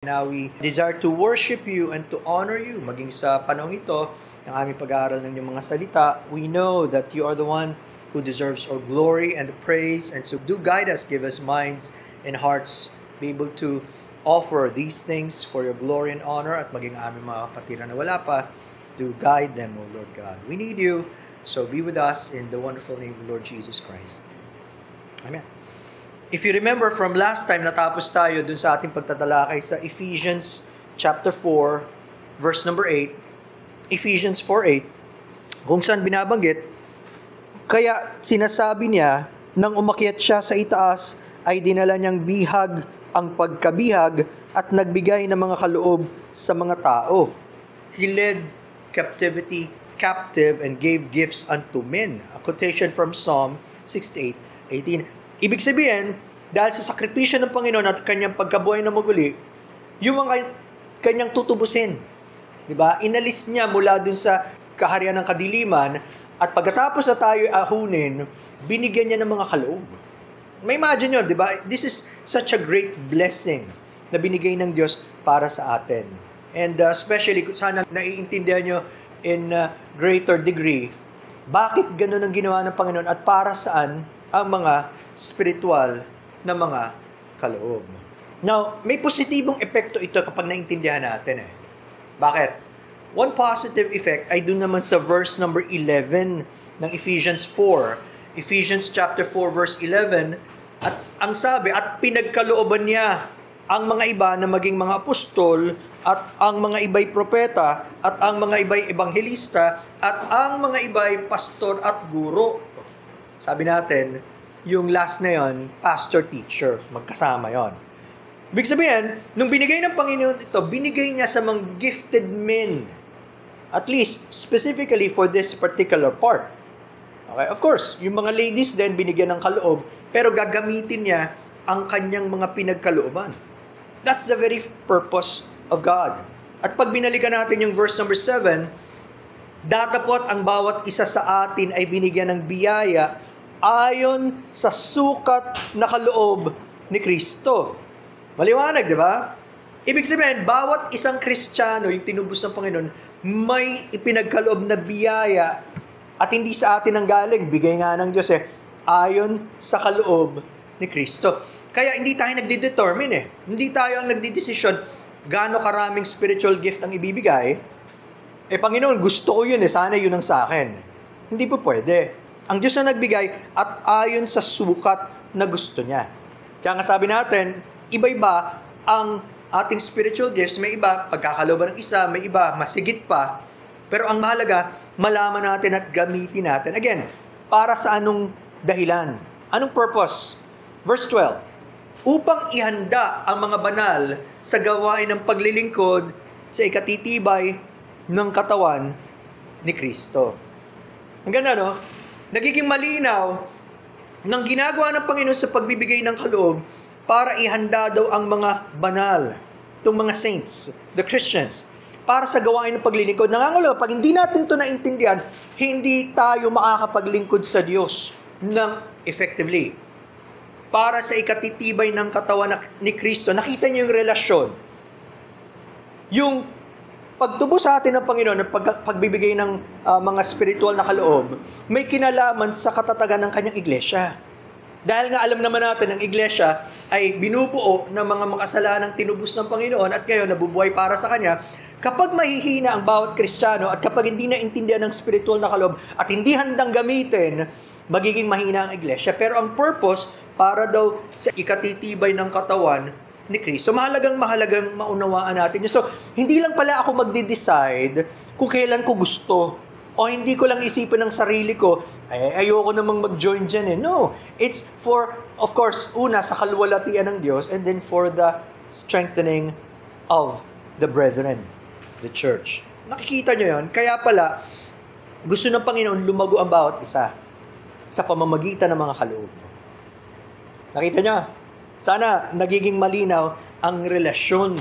Now we desire to worship you and to honor you. Maging sa panahong ito, ng aming pag-aaral ng iyong mga salita, we know that you are the one who deserves our glory and the praise. And so do guide us, give us minds and hearts, be able to offer these things for your glory and honor, at maging aming mga kapatid na wala pa, to guide them, O Lord God. We need you, so be with us in the wonderful name of Lord Jesus Christ. Amen. If you remember from last time, natapos tayo dun sa ating pagtatalakay sa Ephesians chapter 4, verse number 8. Ephesians 4:8, kung saan binabanggit, kaya sinasabi niya, nang umakyat siya sa itaas, ay dinala niyang bihag ang pagkabihag at nagbigay ng mga kaloob sa mga tao. He led captivity captive and gave gifts unto men. A quotation from Psalm 68:18. Ibig sabihin, dahil sa sakripisyo ng Panginoon at kanyang pagkabuhay na muli, yung mga kanyang tutubusin, di ba? Inalis niya mula dun sa kaharian ng kadiliman, at pagkatapos na tayo ahunin, binigyan niya ng mga kaloob. May imagine nyo, di ba? This is such a great blessing na binigay ng Diyos para sa atin. And especially, sana naiintindihan nyo in greater degree, bakit ganun ang ginawa ng Panginoon at para saan ang mga spiritual na mga kaloob. Now, may positibong epekto ito kapag naintindihan natin eh. Bakit? One positive effect ay dun naman sa verse number 11 ng Ephesians 4. Ephesians chapter 4 verse 11, at ang sabi, at pinagkalooban niya ang mga iba na maging mga apostol, at ang mga iba'y propeta, at ang mga iba'y ebanghelista, at ang mga iba'y pastor at guro. Sabi natin, yung last na yon, pastor-teacher, magkasama yon. Ibig sabihin, nung binigay ng Panginoon ito, binigay niya sa mga gifted men. At least, specifically for this particular part. Okay, of course, yung mga ladies din, binigyan ng kaloob, pero gagamitin niya ang kanyang mga pinagkalooban. That's the very purpose of God. At pag binalikan natin yung verse number 7, datapot ang bawat isa sa atin ay binigyan ng biyaya ayon sa sukat na kaloob ni Kristo. Maliwanag, di ba? Ibig sabihin, bawat isang Kristiyano, yung tinubos ng Panginoon, may ipinagkaloob na biyaya, at hindi sa atin ang galing, bigay nga ng Diyos ayon sa kaloob ni Kristo. Kaya hindi tayo nagdidetermine Hindi tayo ang nagdidesisyon gaano karaming spiritual gift ang ibibigay. Panginoon, gusto ko yun sana yun ang sa akin. Hindi po pwede. Ang Diyos na nagbigay at ayon sa sukat na gusto niya. Kaya nga sabi natin, iba-iba ang ating spiritual gifts. May iba, pagkakalooban ng isa, may iba, masigit pa. Pero ang mahalaga, malaman natin at gamitin natin. Again, para sa anong dahilan? Anong purpose? Verse 12, upang ihanda ang mga banal sa gawain ng paglilingkod sa ikatitibay ng katawan ni Kristo. Ang ganda, no? Nagiging malinaw ng ginagawa ng Panginoon sa pagbibigay ng kaloob para ihanda daw ang mga banal, itong mga saints, the Christians, para sa gawain ng paglilingkod. Nangangalo, pag hindi natin ito naintindihan, hindi tayo makakapaglingkod sa Diyos ng effectively. Para sa ikatitibay ng katawan ni Kristo, nakita niyo yung relasyon. Yung pagtubo sa atin ng Panginoon, pagbibigay ng mga spiritual na kaloob, may kinalaman sa katatagan ng kanyang iglesia. Dahil nga alam naman natin, ang iglesia ay binubuo ng mga makasalanang tinubos ng Panginoon at ngayon nabubuhay para sa Kanya. Kapag mahihina ang bawat Kristiyano at kapag hindi naintindihan ng spiritual na kaloob at hindi handang gamitin, magiging mahina ang iglesia. Pero ang purpose, para daw sa ikatitibay ng katawan ni Kristo. Mahalagang maunawaan natin yun. So, hindi lang pala ako magde-decide kung kailan ko gusto o hindi ko lang isipin ng sarili ko, ayoko namang mag-join dyan No, it's for, of course, una, sa kaluwalhatian ng Diyos, and then for the strengthening of the brethren, the church. Nakikita nyo yun? Kaya pala, gusto ng Panginoon lumago ang bawat isa sa pamamagitan ng mga kaloob. Nakita nyo? Sana nagiging malinaw ang relasyon.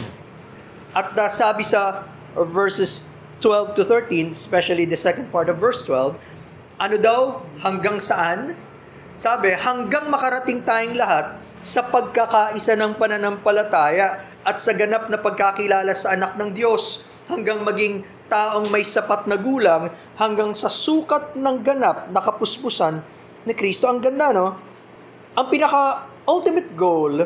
At sabi sa verses 12 to 13, especially the second part of verse 12, ano daw? Hanggang saan? Sabi, hanggang makarating tayong lahat sa pagkakaisa ng pananampalataya at sa ganap na pagkakilala sa anak ng Diyos, hanggang maging taong may sapat na gulang, hanggang sa sukat ng ganap na kapuspusan ni Kristo. Ang ganda, no? Ang pinaka-ultimate goal,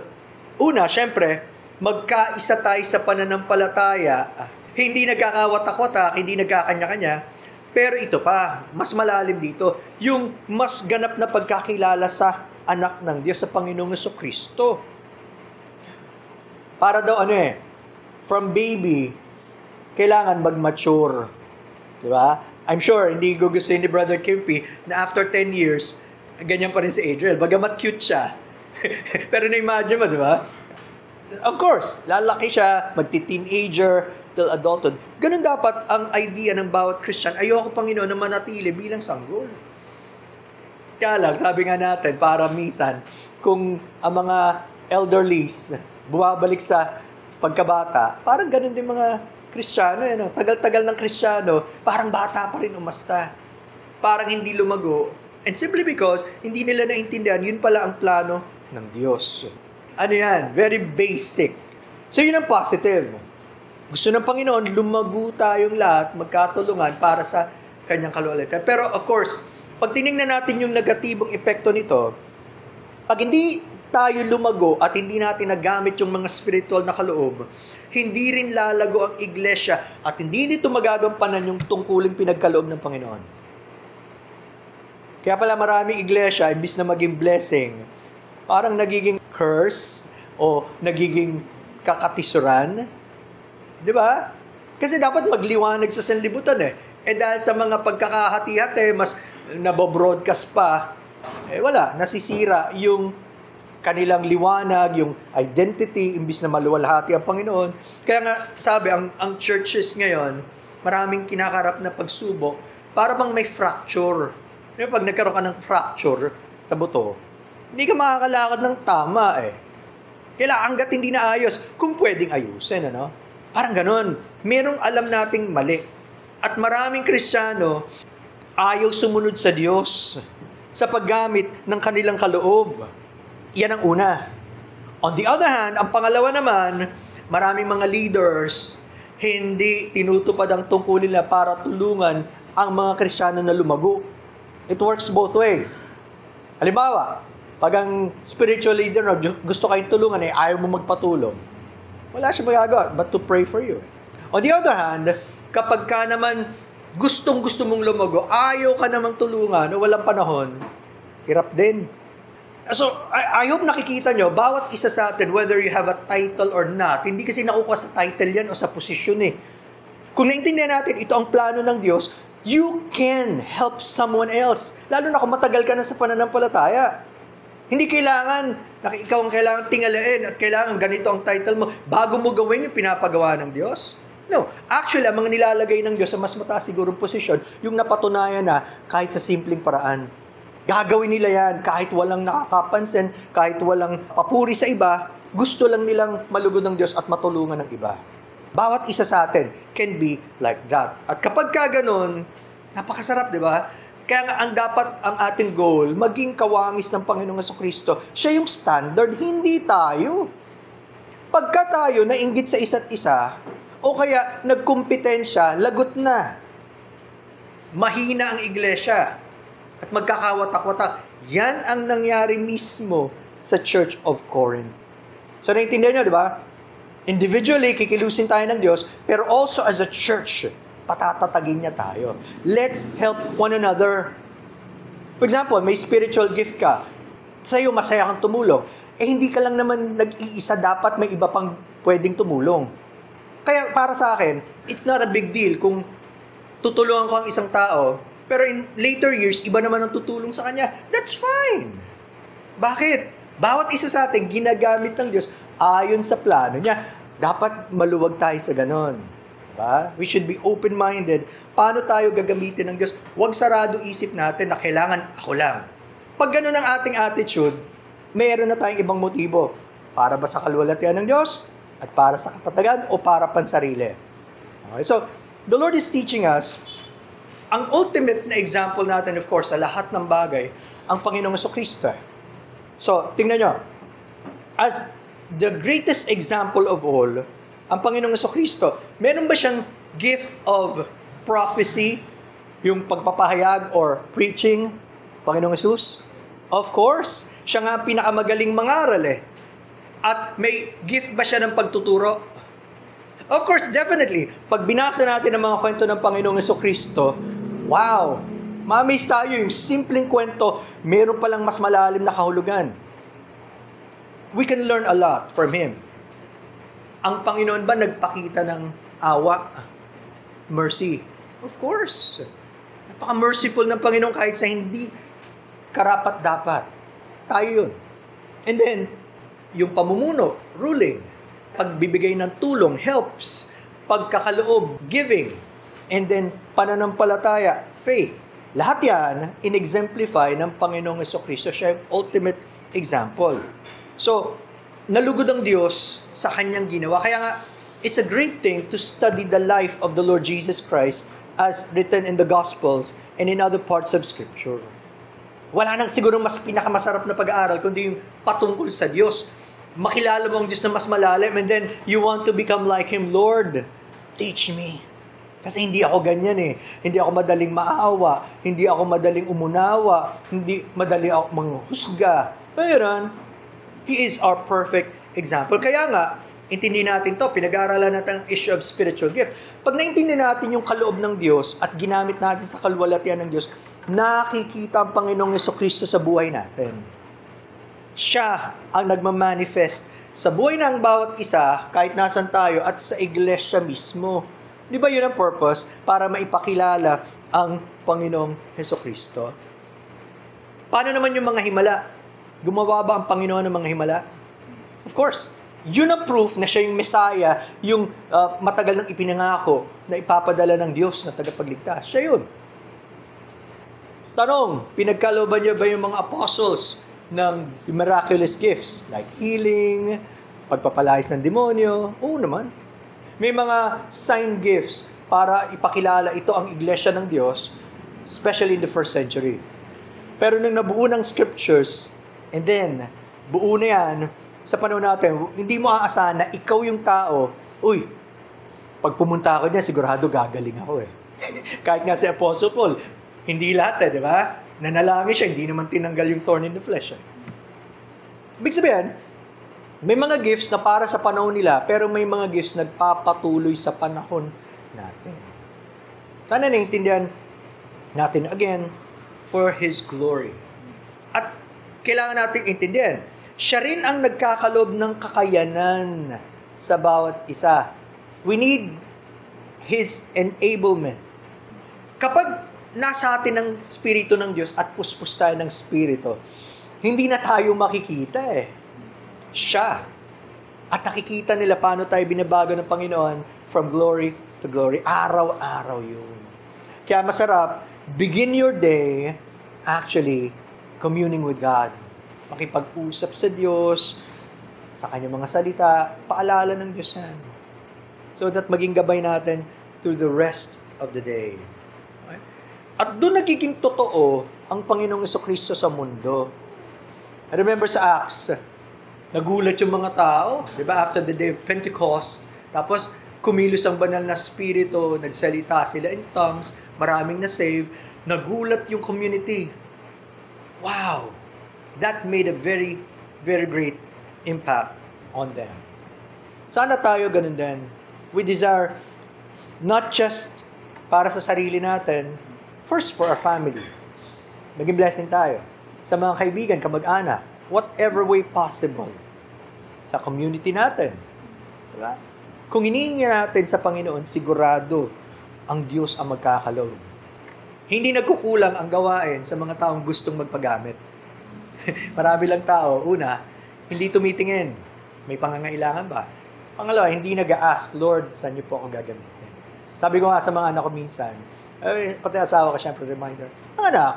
una, syempre, magkaisa tayo sa pananampalataya. Hindi nagkakawatak-watak, hindi nagkakanya-kanya. Pero ito pa, mas malalim dito, yung mas ganap na pagkakilala sa anak ng Diyos, sa Panginoong Jesucristo. Para daw from baby, kailangan mag-mature. Diba? I'm sure, hindi gugustuhin ni Brother Kimpy na after 10 years, ganyan pa rin si Adriel. Bagamat cute siya. Pero na-imagine mo, diba? Of course, lalaki siya, magti-teenager, till adulthood. Ganun dapat ang idea ng bawat Christian. Ayoko, Panginoon, na manatili bilang sanggol. Kaya lang, sabi nga natin, para minsan, kung ang mga elderlies bumabalik sa pagkabata, parang ganun din mga Kristiyano. Tagal-tagal ng Kristiyano, parang bata pa rin umasta. Parang hindi lumago. And simply because, hindi nila naintindihan, yun pala ang plano ng Diyos. Ano yan? Very basic. So, yun ang positive. Gusto ng Panginoon, lumago tayong lahat, magkatulungan para sa kanyang kalwalhatian. Pero of course, pag tinignan natin yung negatibong epekto nito, pag hindi tayo lumago at hindi natin nagamit yung mga spiritual na kaloob, hindi rin lalago ang iglesia at hindi nito magagampanan yung tungkuling pinagkaloob ng Panginoon. Kaya pala maraming iglesia, imbis na maging blessing, parang nagiging curse o nagiging kakatisuran. Di ba? Kasi dapat magliwanag sa sanlibutan dahil sa mga pagkakahati-hati, mas nabobroadcast pa, wala, nasisira yung kanilang liwanag, yung identity, imbis na maluwalhati ang Panginoon. Kaya nga, sabi, ang churches ngayon, maraming kinakarap na pagsubok, para bang may fracture. Pag nagkaroon ka ng fracture sa buto, hindi ka makakalakad ng tama Kailangan hanggat hindi na ayos, kung pwedeng ayusin, Parang ganun. Merong alam nating mali. At maraming Kristiyano ayaw sumunod sa Diyos sa paggamit ng kanilang kaloob. Yan ang una. On the other hand, ang pangalawa naman, maraming mga leaders hindi tinutupad ang tungkulin nila para tulungan ang mga Kristiyano na lumago. It works both ways. Halimbawa, pag ang spiritual leader gusto kayong tulungan ayaw mo magpatulong, wala siya magagawa but to pray for you. On the other hand, kapag ka naman gustong-gusto mong lumago, ayaw ka namang tulungan o walang panahon, hirap din. So, I hope nakikita nyo, bawat isa sa atin, whether you have a title or not, hindi kasi nakukuha sa title yan o sa posisyon Kung naintindihan natin, ito ang plano ng Diyos, you can help someone else. Lalo na kung matagal ka na sa pananampalataya. Hindi kailangan, ikaw ang kailangan tingalain at kailangan ganito ang title mo bago mo gawin yung pinapagawa ng Diyos. No. Actually, ang mga nilalagay ng Diyos sa mas mataas sigurong posisyon, yung napatunayan na kahit sa simpleng paraan. Gagawin nila yan kahit walang nakakapansin, kahit walang papuri sa iba, gusto lang nilang malugod ng Diyos at matulungan ng iba. Bawat isa sa atin can be like that. At kapag ka ganun, napakasarap, di ba? Kaya nga, ang dapat ang ating goal, maging kawangis ng Panginoong Jesucristo. Siya yung standard, hindi tayo. Pagka tayo nainggit sa isa't isa, o kaya nagkumpetensya, lagot na. Mahina ang iglesia at magkakawatak-watak. Yan ang nangyari mismo sa Church of Corinth. So, naintindihan nyo, di ba? Individually, kikilusin tayo ng Diyos, pero also as a church, patatatagin niya tayo. Let's help one another. For example, may spiritual gift ka. Sa'yo, masaya kang tumulong. Hindi ka lang naman nag-iisa, dapat may iba pang pwedeng tumulong. Kaya para sa akin, it's not a big deal kung tutulungan ko ang isang tao, pero in later years, iba naman ang tutulong sa kanya. That's fine. Bakit? Bawat isa sa atin, ginagamit ng Diyos ayon sa plano niya. Dapat maluwag tayo sa ganon. Diba? We should be open-minded. Paano tayo gagamitin ng Diyos? Huwag sarado isip natin na kailangan ako lang. Pag gano'n ang ating attitude, mayroon na tayong ibang motibo. Para ba sa kalwalhatian ng Diyos? At para sa kapatagan? O para pansarili? Okay, so, the Lord is teaching us, ang ultimate na example natin, of course, sa lahat ng bagay, ang Panginoong Jesucristo. So, tingnan nyo. As the greatest example of all, ang Panginoong Jesucristo, meron ba siyang gift of prophecy, yung pagpapahayag or preaching, Panginoong Jesus? Of course, siya nga pinakamagaling mangaral eh. At may gift ba siya ng pagtuturo? Of course, definitely. Pag binasa natin ang mga kwento ng Panginoong Jesucristo, wow! Ma-amaze tayo, yung simpleng kwento, meron palang mas malalim na kahulugan. We can learn a lot from Him. Ang Panginoon ba nagpakita ng awa? Mercy? Of course. Napaka-merciful ng Panginoon kahit sa hindi karapat-dapat. Tayo yun. And then, yung pamumuno, ruling, pagbibigay ng tulong, helps, pagkakaloob, giving, and then pananampalataya, faith. Lahat yan, in-exemplify ng Panginoong Jesucristo. Siya yung ultimate example. So, nalugod ang Diyos sa kanyang ginawa. Kaya nga, it's a great thing to study the life of the Lord Jesus Christ as written in the Gospels and in other parts of Scripture. Wala nang siguro mas pinakamasarap na pag-aaral kundi yung patungkol sa Diyos. Makilala mo ang Diyos na mas malalim and then you want to become like Him. Lord, teach me. Kasi hindi ako ganyan eh. Hindi ako madaling maawa. Hindi ako madaling umunawa. Hindi madaling ako manghusga. Mayroon, He is our perfect example. Kaya nga, intindi natin to, pinag-aaralan natin ang issue of spiritual gift. Pag naintindi natin yung kaloob ng Diyos at ginamit natin sa kalwalatian ng Diyos, nakikita ang Panginoong Jesucristo sa buhay natin. Siya ang nagmamanifest sa buhay ng bawat isa, kahit nasan tayo, at sa iglesia mismo. Di ba yun ang purpose? Para maipakilala ang Panginoong Jesucristo. Paano naman yung mga himala? Gumawa ba ang Panginoon ng mga himala? Of course. Yun ang proof na siya yung Messiah, yung matagal nang ipinangako na ipapadala ng Diyos na tagapagligtas. Siya yun. Tanong, pinagkalooban niya ba yung mga apostles ng miraculous gifts like healing, pagpapalayas ng demonyo? Oo naman. May mga sign gifts para ipakilala ito ang iglesia ng Diyos, especially in the first century. Pero nung nabuo ng scriptures, and then, buo na yan, sa panahon natin, hindi mo aasahan na ikaw yung tao, uy, pag pumunta ako niya, sigurado gagaling ako eh. Kahit nga si Apostle Paul, hindi lahat di ba? Nanalangin siya, hindi naman tinanggal yung thorn in the flesh. Ibig sabihin, may mga gifts na para sa panahon nila, pero may mga gifts na nagpapatuloy sa panahon natin. Sana naiintindihan natin again, for His glory. At kailangan natin intindihan, siya rin ang nagkakaloob ng kakayanan sa bawat isa. We need His enablement. Kapag nasa atin ang Espiritu ng Diyos at puspos tayo ng Espiritu, hindi na tayo makikita eh. Siya. At nakikita nila paano tayo binabago ng Panginoon from glory to glory. Araw-araw yun. Kaya masarap, begin your day actually communing with God. Makipag-usap sa Diyos, sa Kanyang mga salita, paalala ng Diyos yan. So that maging gabay natin through the rest of the day. Okay? At doon nagiging totoo ang Panginoong Jesucristo sa mundo. I remember sa Acts, nagulat yung mga tao, di ba, after the day of Pentecost, tapos kumilos ang banal na spirito, nagsalita sila in tongues, maraming na-save, nagulat yung community. Wow! That made a very, very great impact on them. Sana tayo ganun din. We desire not just para sa sarili natin, first for our family. Maging blessing tayo. Sa mga kaibigan, kamag-anak, whatever way possible. Sa community natin. Diba? Kung hinihingi natin sa Panginoon, sigurado ang Diyos ang magkakaloob. Hindi nagkukulang ang gawain sa mga taong gustong magpagamit. Marami lang tao, una, hindi tumitingin. May pangangailangan ba? Pangalawa, hindi nag-a-ask, Lord, saan niyo po ako gagamitin? Sabi ko nga sa mga anak ko minsan, pati asawa ko, syempre reminder, ang anak,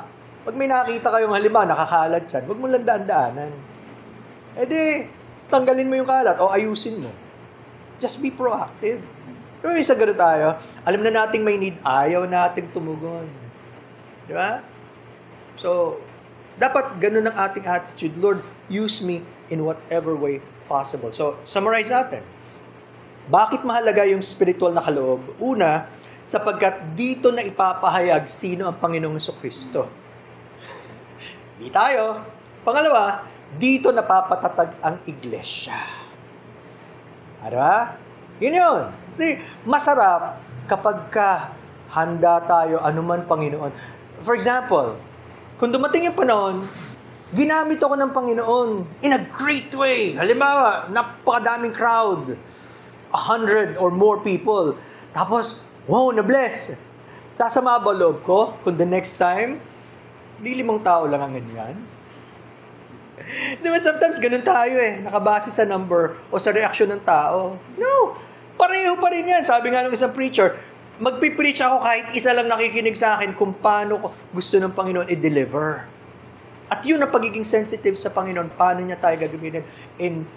pag may nakita kayong halimbawa, nakakalat dyan, huwag mo lang daan-daanan. Tanggalin mo yung kalat o ayusin mo. Just be proactive. Pero isa gano'n tayo, alam na nating may need, ayaw nating tumugon. Di ba? So, dapat ganun ang ating attitude. Lord, use me in whatever way possible. So, summarize natin. Bakit mahalaga yung spiritual na kaloob? Una, sapagkat dito na ipapahayag sino ang Panginoong Jesucristo. Di tayo. Pangalawa, dito napapatatag ang iglesia. Ano? Yun. Kasi masarap kapag handa tayo, anuman Panginoon. For example, kung dumating yung panahon, ginamit ako ng Panginoon in a great way. Halimbawa, napakadaming crowd. 100 or more people. Tapos, wow, na-bless. Sasama ba loob ko kung the next time, 5 tao lang ang ganyan? Di ba sometimes ganun tayo nakabase sa number o sa reaksyon ng tao. No, pareho pa rin yan. Sabi nga ng isang preacher, magpipreach ako kahit isa lang nakikinig sa akin kung paano gusto ng Panginoon i-deliver. At yun ang pagiging sensitive sa Panginoon, paano niya tayo gagamitin in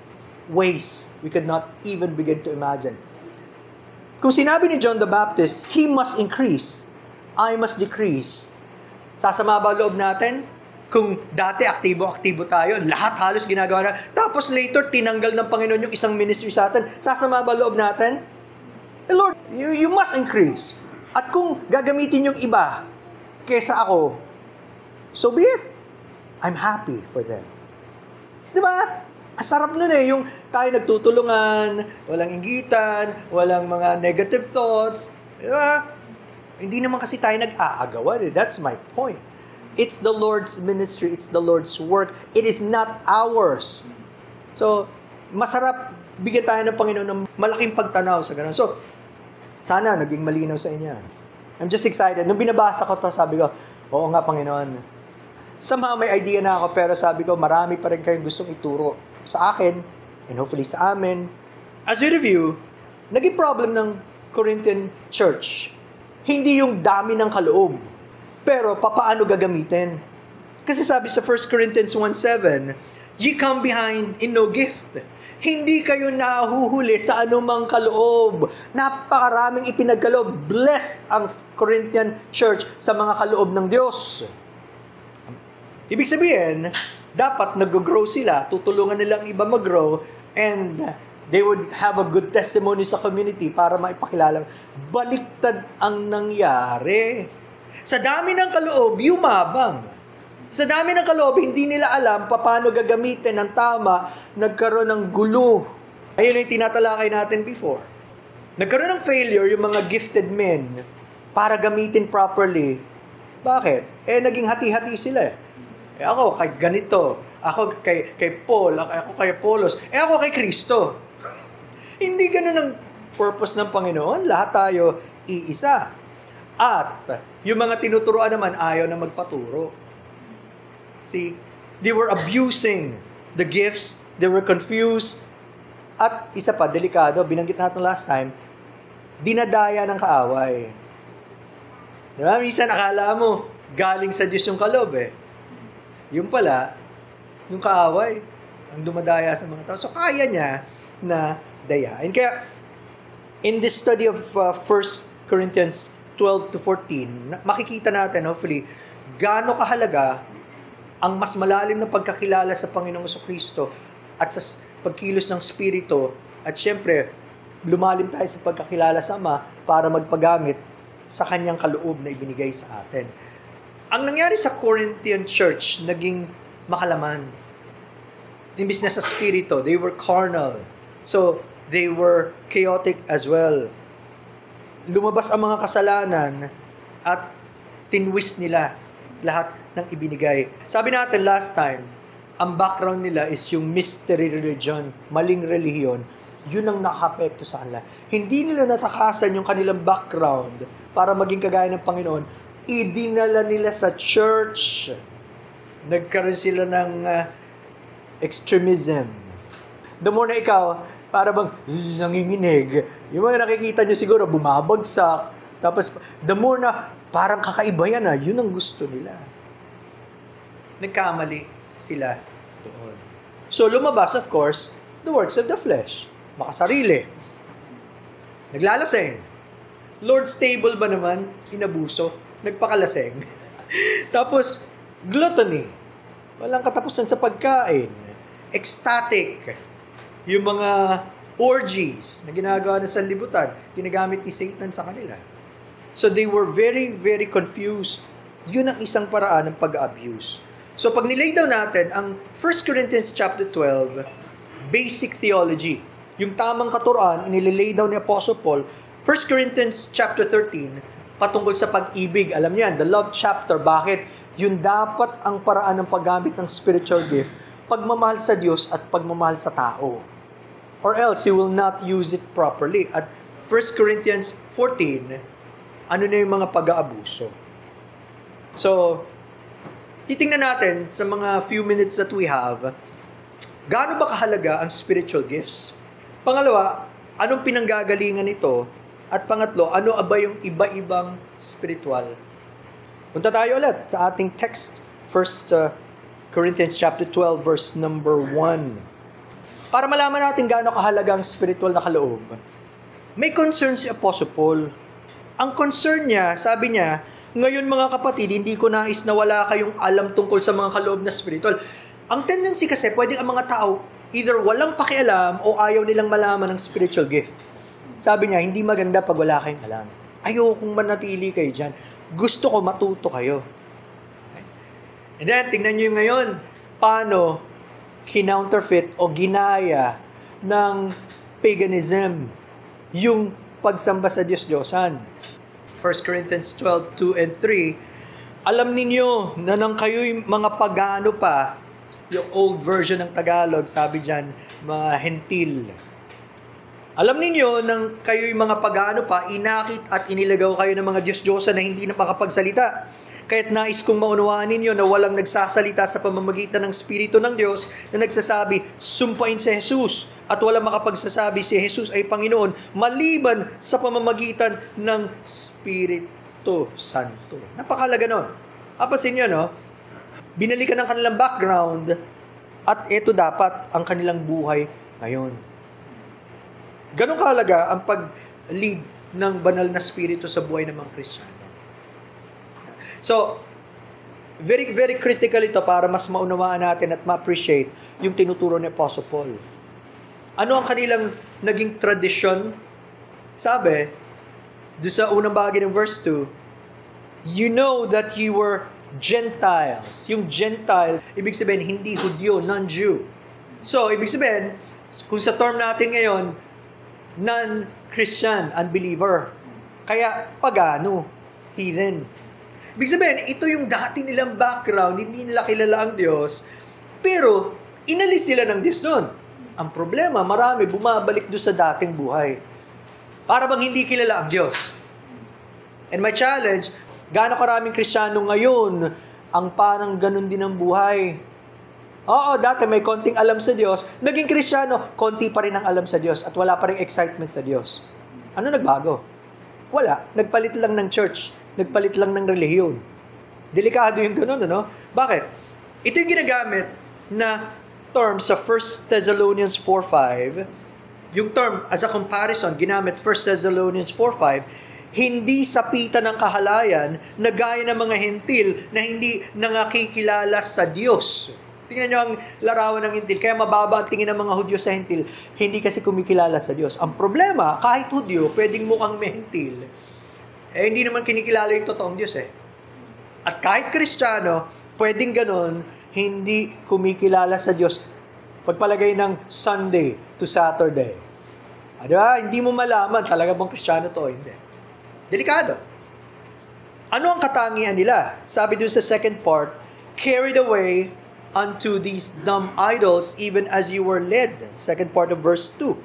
ways we could not even begin to imagine. Kung sinabi ni John the Baptist, He must increase, I must decrease. Sasama ba loob natin? Kung dati aktibo-aktibo tayo, lahat halos ginagawa na, tapos later tinanggal ng Panginoon yung isang ministry sa atin, sasama ba loob natin? Lord, you must increase. At kung gagamitin yung iba kesa ako, so be it. I'm happy for them. Di ba? Asarap nun yung tayo nagtutulungan, walang inggitan, walang mga negative thoughts. Di ba? Hindi naman kasi tayo nag-aagawan. That's my point. It's the Lord's ministry. It's the Lord's work. It is not ours. So, masarap bigyan tayo ng Panginoon ng malaking pagtanaw sa ganun. So, sana naging malinaw sa inyo. I'm just excited. Nung binabasa ko to, sabi ko, oo nga Panginoon. Somehow may idea na ako, pero sabi ko, marami pa rin kayong gustong ituro sa akin, and hopefully sa amin. As we review, naging problem ng Corinthian church, hindi yung dami ng kaloob, pero papaano gagamitin. Kasi sabi sa 1 Corinthians 1:7, ye come behind in no gift. Hindi kayo nahuhuli sa anumang kaloob. Napakaraming ipinagkaloob. Blessed ang Corinthian church sa mga kaloob ng Diyos. Ibig sabihin, dapat nag-grow sila, tutulungan nilang iba mag-grow, and they would have a good testimony sa community para maipakilala. Baliktad ang nangyari. Sa dami ng kaloob, yumabang. Sa dami ng kaloob, hindi nila alam paano gagamitin ng tama, nagkaroon ng gulo. Ayun yung tinatalakay natin before. Nagkaroon ng failure yung mga gifted men para gamitin properly. Bakit? Naging hati-hati sila ako kay ganito, ako kay Paul, ako kay Apollos, ako kay Kristo. Hindi ganun ang purpose ng Panginoon. Lahat tayo iisa. At yung mga tinuturuan naman ayaw na magpaturo. See, they were abusing the gifts, they were confused. At isa pa, delikado, binanggit natin last time, dinadaya ng kaaway. Diba? Minsan akala mo, galing sa Diyos yung kaloob Yung pala, yung kaaway, ang dumadaya sa mga tao. So, kaya niya na dayain. Kaya, in this study of 1 Corinthians 12 to 14, makikita natin, hopefully, gaano kahalaga ang mas malalim na pagkakilala sa Panginoong Jesucristo at sa pagkilos ng Espiritu. At syempre, lumalim tayo sa pagkakilala sa Ama para magpagamit sa Kanyang kaloob na ibinigay sa atin. Ang nangyari sa Corinthian church, naging makalaman. Imbis na sa spirito, they were carnal. So, they were chaotic as well. Lumabas ang mga kasalanan at tinwist nila lahat ng ibinigay. Sabi natin last time, ang background nila is yung mystery religion, maling relihiyon. Yun ang nakapekto sa kanila. Hindi nila natakasan yung kanilang background para maging kagaya ng Panginoon. Idinala nila sa church. Nagkaroon sila ng extremism. The more na ikaw, para bang nanginginig. Yung mga nakikita nyo siguro, bumabagsak. Tapos, the more na parang kakaiba yan yun ang gusto nila. Nagkamali sila doon. So, lumabas, of course, the works of the flesh. Makasarili. Naglalaseng. Lord's table ba naman? Inabuso. Nagpakalaseng. Tapos, gluttony. Walang katapusan sa pagkain. Ecstatic. yung mga orgies na ginagawa na sa libutan, ginagamit ni Satan sa kanila. So they were very, very confused. Yun ang isang paraan ng pag-abuse. So pag nilay down natin ang 1 Corinthians chapter 12, basic theology, yung tamang katuruan, inililay down ni Apostle Paul. 1 Corinthians chapter 13, patungkol sa pag-ibig. Alam niyo yan, the love chapter. Bakit? Yun dapat ang paraan ng paggamit ng spiritual gift, pagmamahal sa Diyos at pagmamahal sa tao. Or else, you will not use it properly. At 1 Corinthians 14, ano na yung mga pag-aabuso. So, titingnan natin sa mga few minutes that we have, gaano ba kahalaga ang spiritual gifts? Pangalawa, anong pinanggagalingan nito? At pangatlo, ano ba yung iba-ibang spiritual? Punta tayo ulit sa ating text, 1 Corinthians chapter 12, verse number 1. Para malaman natin gaano kahalaga ang spiritual na kaloob, may concern si Apostle Paul. Ang concern niya, sabi niya, ngayon mga kapatid, hindi ko nais na wala kayong alam tungkol sa mga kaloob na spiritual. Ang tendency kasi, pwedeng ang mga tao, either walang pakialam o ayaw nilang malaman ng spiritual gift. Sabi niya, hindi maganda pag wala kayong alam. Ayokong manatili kayo dyan. Gusto ko matuto kayo. And then, tingnan niyo ngayon, paano kinounterfeit o ginaya ng paganism yung pagsamba sa Diyos-Diyosan. 1 Corinthians 12, 2 and 3, alam ninyo na nang kayo'y mga pagano pa, yung old version ng Tagalog, sabi dyan, mga hentil. Alam ninyo nang kayo'y mga pagano pa, inakit at inilagaw kayo ng mga Diyos-Diyosan na hindi na makapagsalita. Kaya't nais kong maunawaan ninyo na walang nagsasalita sa pamamagitan ng Espiritu ng Diyos na nagsasabi, sumpain si Jesus, at walang makapagsasabi si Jesus ay Panginoon, maliban sa pamamagitan ng Espiritu Santo. Napakalaga nun. Apasin nyo, no? Binalikan ng kanilang background at ito dapat ang kanilang buhay ngayon. Ganun kahalaga ang pag-lead ng banal na Espiritu sa buhay ng mga Kristiyano. So, very, very critical ito para mas maunawaan natin at ma-appreciate yung tinuturo ni Apostle Paul. Ano ang kanilang naging tradisyon? Sabi, doon sa unang bahagi ng verse 2, you know that you were Gentiles. Yung Gentiles, ibig sabihin, hindi Hudyo, non-Jew. So, ibig sabihin, kung sa term natin ngayon, non-Christian, unbeliever. Kaya, pagano, heathen. Ibig sabihin, ito yung dati nilang background, hindi nila kilala ang Diyos, pero inalis sila ng Diyos doon. Ang problema, marami bumabalik doon sa dating buhay. Para bang hindi kilala ang Diyos. And my challenge, gaano karaming Kristiyano ngayon ang parang ganun din ang buhay. Oo, dati may konting alam sa Diyos, naging Kristiyano, konti pa rin ang alam sa Diyos at wala pa rin excitement sa Diyos. Ano nagbago? Wala. Nagpalit lang ng church. Nagpalit lang ng relihiyon. Delikado yung ganun, ano? Bakit? Ito yung ginagamit na term sa 1 Thessalonians 4:5. Yung term, as a comparison, ginamit 1 Thessalonians 4:5, hindi sapitan ng kahalayan na gaya ng mga hentil na hindi nangakikilala sa Diyos. Tingnan nyo ang larawan ng hentil. Kaya mababa ang tingin ng mga Hudyo sa hentil. Hindi kasi kumikilala sa Diyos. Ang problema, kahit Hudyo, pwedeng mukhang may hentil. Hindi naman kinikilala yung totoong Diyos eh. At kahit Kristiyano, pwedeng ganun, hindi kumikilala sa Diyos. Pagpalagay ng Sunday to Saturday. Diba? Hindi mo malaman talaga bang Kristiyano to o hindi. Delikado. Ano ang katangian nila? Sabi dun sa second part, carried away unto these dumb idols even as you were led. Second part of verse 2.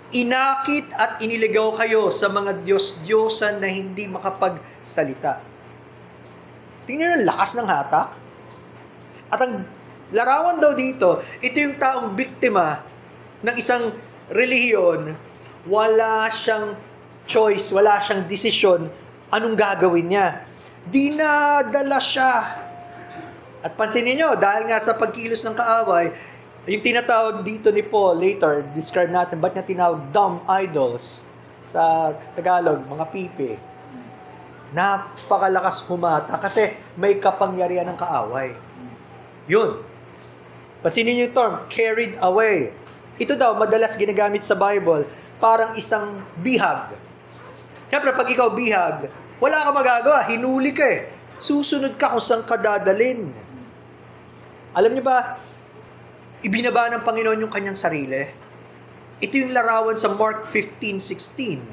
Inakit at iniligaw kayo sa mga Diyos-Diyosan na hindi makapagsalita. Tingnan ang lakas ng hatak. At ang larawan daw dito, ito yung taong biktima ng isang relihiyon, wala siyang choice, wala siyang desisyon, anong gagawin niya. Dinadala siya. At pansinin niyo, dahil nga sa pagkilos ng kaaway, yung tinatawag dito ni Paul, later, describe natin, ba't niya tinawag dumb idols? Sa Tagalog, mga pipi. Napakalakas humata kasi may kapangyarihan ng kaaway. Yun. Pansinin niyo yung term, carried away. Ito daw, madalas ginagamit sa Bible, parang isang bihag. Siyempre, pag ikaw bihag, wala ka magagawa, hinuli ka eh. Susunod ka kung saan ka dadalin. Alam niyo ba, ibinaba ng Panginoon yung kanyang sarili. Ito yung larawan sa Mark 15:16.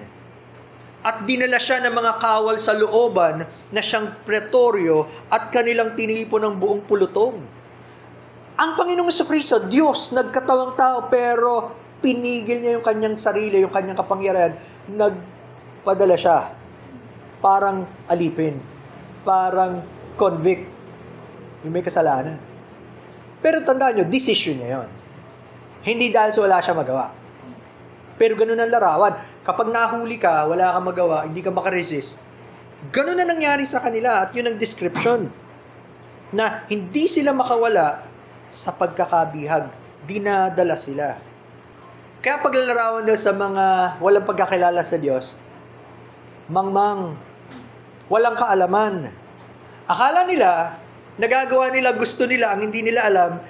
At dinala siya ng mga kawal sa looban na siyang pretoryo at kanilang tinipon ng buong pulutong. Ang Panginoong Jesucristo, Diyos, nagkatawang tao, pero pinigil niya yung kanyang sarili, yung kanyang kapangyarihan, nagpadala siya. Parang alipin, parang convict, yung may kasalanan. Pero tandaan nyo, decision niya yun. Hindi dahil sa wala siya magawa. Pero ganun ang larawan. Kapag nahuli ka, wala kang magawa, hindi ka makaresist. Ganun na nangyari sa kanila at yun ang description. Na hindi sila makawala sa pagkakabihag. Dinadala sila. Kaya paglalarawan nila sa mga walang pagkakilala sa Diyos, mangmang, walang kaalaman. Akala nila, nagagawa nila, gusto nila, ang hindi nila alam,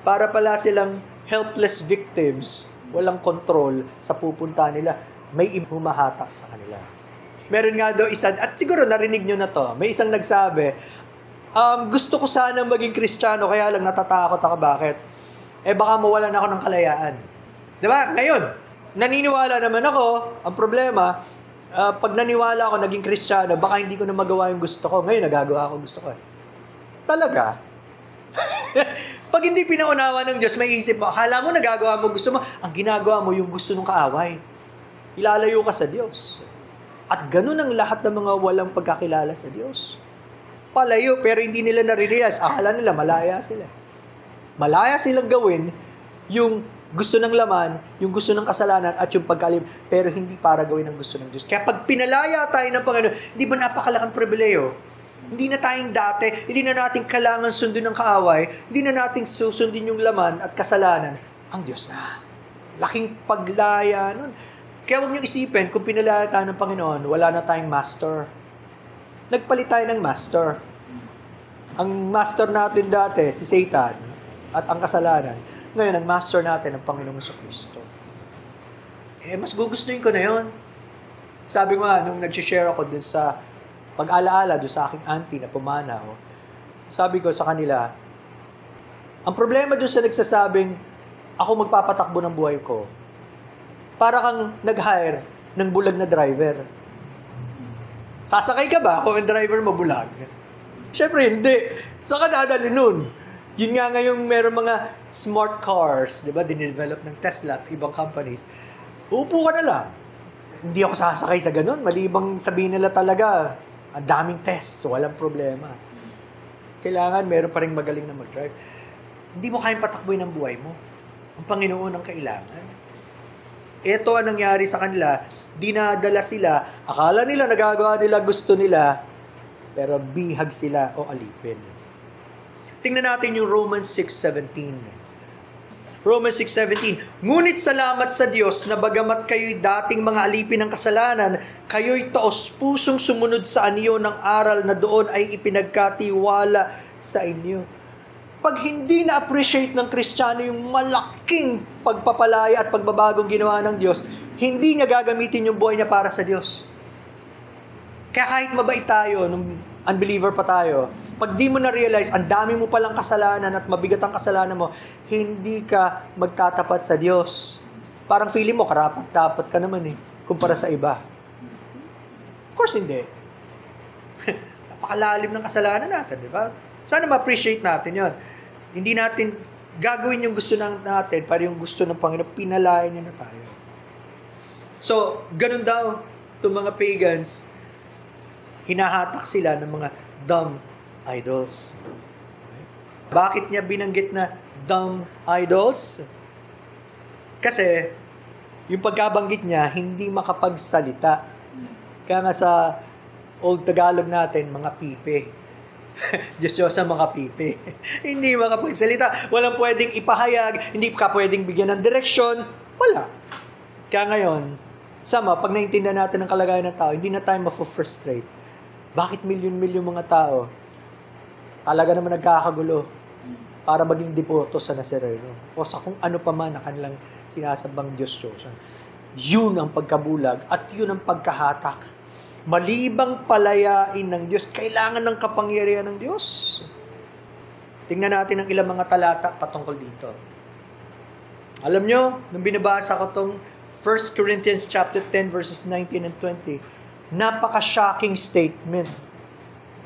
para pala silang helpless victims, walang control sa pupunta nila. May humahatak sa kanila. Meron nga daw isa, at siguro narinig nyo na to, may isang nagsabi, gusto ko sana maging Kristiyano, kaya lang natatakot ako. Bakit? Baka mawalan ako ng kalayaan. Diba? Ngayon, naniniwala naman ako, ang problema, pag naniwala ako naging Kristiyano, baka hindi ko na magawa yung gusto ko. Ngayon, nagagawa ko gusto ko. Talaga? Pag hindi pinaunawa ng Diyos, may isip mo, akala mo nagagawa mo gusto mo, ang ginagawa mo yung gusto ng kaaway. Ilalayo ka sa Diyos. At ganun ang lahat ng mga walang pagkakilala sa Diyos. Palayo, pero hindi nila nare-realize. Akala nila, malaya sila. Malaya silang gawin yung gusto ng laman, yung gusto ng kasalanan, at yung pagkalim, pero hindi para gawin ang gusto ng Diyos. Kaya pag pinalaya tayo ng Panginoon, hindi ba napakalakang pribileyo? Hindi na tayong dati, hindi na natin kailangan sundin ng kaaway, hindi na natin susundin yung laman at kasalanan. Ang Diyos na. Laking paglaya nun. Kaya huwag niyo isipin, kung pinalaya tayo ng Panginoon, wala na tayong master. Nagpalit tayo ng master. Ang master natin dati, si Satan, at ang kasalanan. Ngayon, ang master natin, ang Panginoong Jesucristo. Mas gugustuhin ko na yon. Sabi ko nga, nung nag-share ako dun sa pag-alaala, dun sa aking auntie na pumanaw, sabi ko sa kanila, ang problema dun sa nagsasabing, ako magpapatakbo ng buhay ko, para kang nag-hire ng bulag na driver. Sasakay ka ba kung ang driver mo bulag? Siyempre, hindi. Saan ka dadali nun? Yun nga ngayong meron mga smart cars, di ba, dinevelop ng Tesla at ibang companies. Uupo ka na lang. Hindi ako sasakay sa ganun. Malibang sabihin nila talaga, ang daming tests, walang problema. Kailangan meron pa rin magaling na mag-drive. Hindi mo kayang patakboy ng buhay mo. Ang Panginoon ang kailangan. Ito ang nangyari sa kanila, dinadala sila, akala nila nagagawa nila, gusto nila, pero bihag sila o alipin. Tingnan natin yung Romans 6:17. Romans 6:17, ngunit salamat sa Diyos na bagamat kayo'y dating mga alipin ng kasalanan, kayo'y taos-pusong sumunod sa anyo ng aral na doon ay ipinagkatiwala sa inyo. Pag hindi na-appreciate ng Kristiyano yung malaking pagpapalaya at pagbabagong ginawa ng Diyos, hindi niya gagamitin yung buhay niya para sa Diyos. Kaya kahit mabait tayo, nung unbeliever pa tayo, pag di mo na-realize, ang dami mo palang kasalanan at mabigat ang kasalanan mo, hindi ka magtatapat sa Diyos. Parang feeling mo, karapat-dapat ka naman kumpara sa iba. Of course, hindi. Napakalalim ng kasalanan natin, di ba? Sana ma-appreciate natin yon. Hindi natin gagawin yung gusto natin para yung gusto ng Panginoon, pinalayan niya na tayo. So, ganun daw itong mga pagans, hinahatak sila ng mga dumb idols. Bakit niya binanggit na dumb idols? Kasi, yung pagkabanggit niya, hindi makapagsalita. Kaya nga sa Old Tagalog natin, mga pipe. Diyos sa mga pipe. Hindi makapagsalita. Walang pwedeng ipahayag. Hindi ka pwedeng bigyan ng direksyon. Wala. Kaya ngayon, pag naintindihan natin ang kalagayan ng tao, hindi na tayo ma-frustrate. Bakit milyon-milyon mga tao? Talaga naman nagkakagulo. para maging depoto sa Nazareno o sa kung ano pa man na kanilang sinasabang Diyos-Diyosan. Yun ang pagkabulag at yun ang pagkahatak. Malibang palayain ng Diyos, kailangan ng kapangyarihan ng Diyos. Tingnan natin ang ilang mga talata patungkol dito. Alam nyo, nung binabasa ko tong 1 Corinthians chapter 10 verses 19 and 20, napaka-shocking statement.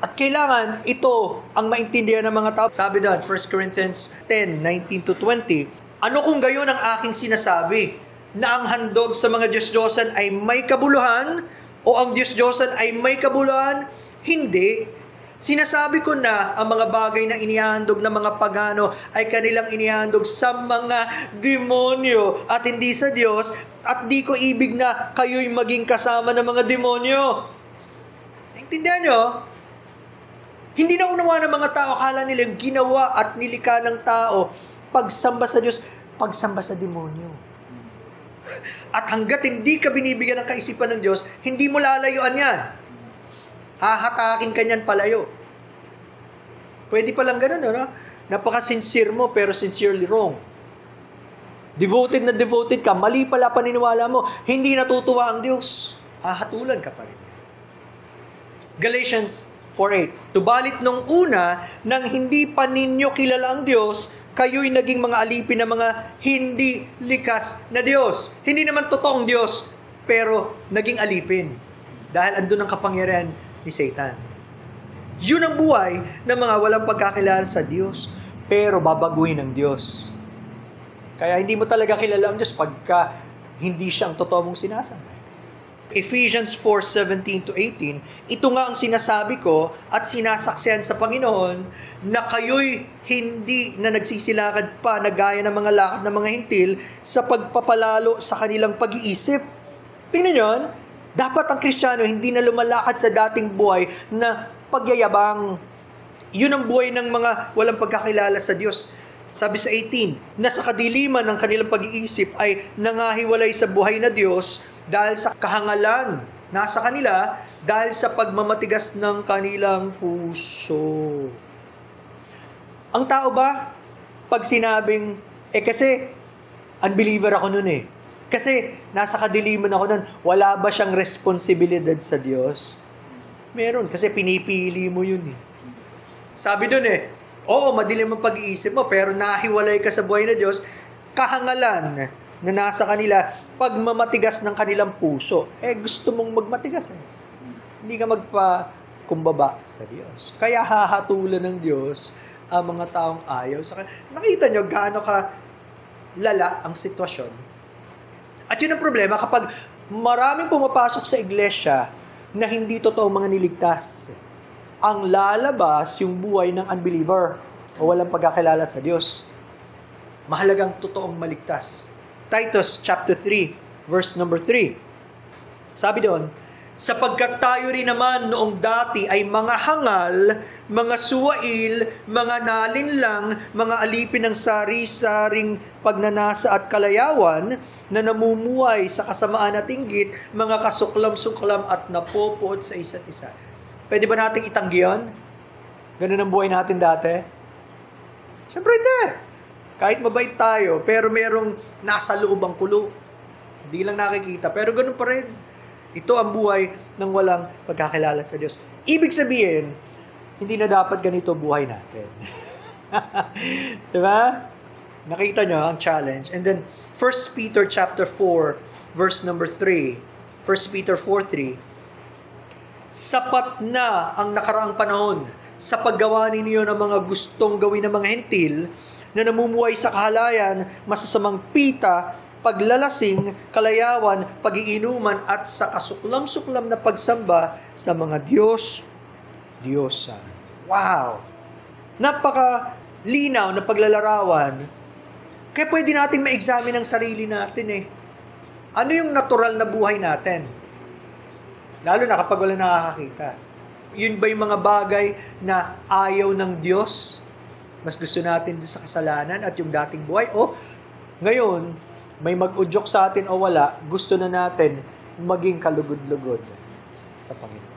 At kailangan ito ang maintindihan ng mga tao. Sabi doon, 1 Corinthians 10, 19 to 20, ano kung gayon ang aking sinasabi, na ang handog sa mga Diyos-Diyosan ay may kabuluhan, o ang Diyos-Diyosan ay may kabuluhan? Hindi. Sinasabi ko na ang mga bagay na inihandog ng mga pagano ay kanilang inihandog sa mga demonyo at hindi sa Diyos, at di ko ibig na kayo'y maging kasama ng mga demonyo. Naintindihan nyo? Hindi na unawa ng mga tao, akala nila yung ginawa at nilikha ng tao, pagsamba sa Diyos, pagsamba sa demonyo. At hanggat hindi ka binibigyan ng kaisipan ng Diyos, hindi mo lalayuan yan. Hahatakin ka niyan palayo. Pwede palang ganun, no? Napaka-sincere mo, pero sincerely wrong. Devoted na devoted ka, mali pala paniniwala mo, hindi natutuwa ang Diyos. Hahatulan ka pa rin. Galatians 4:8. Subalit nung una, nang hindi pa ninyo kilala ang Diyos, kayo'y naging mga alipin ng mga hindi likas na Diyos. Hindi naman totoong Diyos, pero naging alipin. Dahil andun ang kapangyarihan ni Satan. Yun ang buhay ng mga walang pagkakilala sa Diyos, pero babaguhin ng Diyos. Kaya hindi mo talaga kilala ang Diyos pagka hindi siya ang totoo mong sinasamba. Ephesians 4:17 to 18, ito nga ang sinasabi ko at sinasaksihan sa Panginoon na kayo'y hindi na nagsisilakad pa na gaya ng mga lakad ng mga hintil sa pagpapalalo sa kanilang pag-iisip. Tingnan nyo, dapat ang Kristiyano hindi na lumalakad sa dating buhay na pagyayabang. Yun ang buhay ng mga walang pagkakilala sa Diyos. Sabi sa 18, na sa kadiliman ng kanilang pag-iisip ay nangahiwalay sa buhay na Diyos dahil sa kahangalan nasa kanila, dahil sa pagmamatigas ng kanilang puso. Ang tao ba, pag sinabing, kasi, unbeliever ako nun kasi, nasa kadiliman ako nun, wala ba siyang responsibilidad sa Diyos? Meron, kasi pinipili mo yun Sabi dun oo, madilim ang pag-iisip mo, pero nahiwalay ka sa buhay na Diyos, kahangalan na nasa kanila, pagmamatigas ng kanilang puso. Gusto mong magmatigas Hindi ka magpakumbaba sa Diyos. Kaya hahatulan ng Diyos ang mga taong ayaw sa kanya. Nakita nyo gaano ka lala ang sitwasyon. At yun ang problema kapag maraming pumapasok sa iglesia na hindi totoong mga niligtas. Ang lalabas yung buhay ng unbeliever o walang pagkakilala sa Diyos. Mahalagang totoong maligtas. Titus chapter 3, verse number 3. Sabi doon, sapagkat tayo rin naman noong dati ay mga hangal, mga suwail, mga nalinlang, mga alipin ng sari-saring pagnanasa at kalayawan, na namumuhay sa kasamaan at inggit, mga kasuklam-suklam at napopood sa isa't isa. Pwede ba nating itanggi yun? Ganun ang buhay natin dati? Siyempre hindi. Kahit mabait tayo, pero merong nasa loob ang kulo. Hindi lang nakikita, pero ganun pa rin. Ito ang buhay ng walang pagkakilala sa Diyos. Ibig sabihin, hindi na dapat ganito buhay natin. Diba? Nakita nyo ang challenge. And then, 1 Peter chapter 4, verse number 3. 1 Peter 4:3. Sapat na ang nakaraang panahon sa paggawa ninyo ng mga gustong gawin ng mga hentil na namumuhay sa kahalayan, masasamang pita, paglalasing, kalayawan, pag-iinuman, at sa kasuklam-suklam na pagsamba sa mga Diyosan. Wow! Napaka-linaw na paglalarawan. Kaya pwede natin ma-examine ang sarili natin Ano yung natural na buhay natin? Lalo na kapag wala nakakakita. Yun ba yung mga bagay na ayaw ng Diyos? Mas gusto natin sa kasalanan at yung dating buhay? O ngayon, may mag-udyok sa atin o wala, gusto na natin maging kalugod-lugod sa Panginoon.